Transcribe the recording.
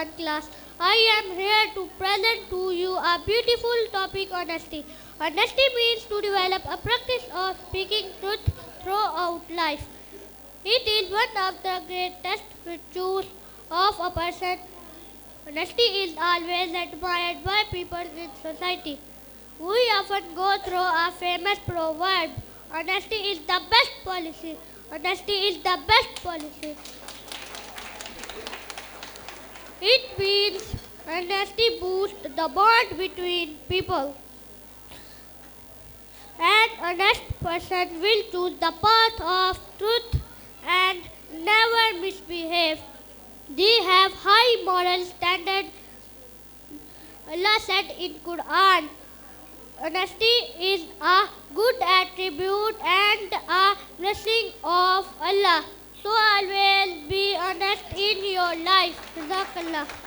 1 class. I am here to present to you a beautiful topic, honesty. Honesty means to develop a practice of speaking truth throughout life. It is one of the greatest virtues of a person. Honesty is always admired by people in society. We often go through a famous proverb, honesty is the best policy. Honesty is the best policy. It means honesty boosts the bond between people. An honest person will choose the path of truth and never misbehave. They have high moral standard. Allah said in Quran, honesty is a good attribute and a blessing of Allah. So always be honest in your life. Jazakallah.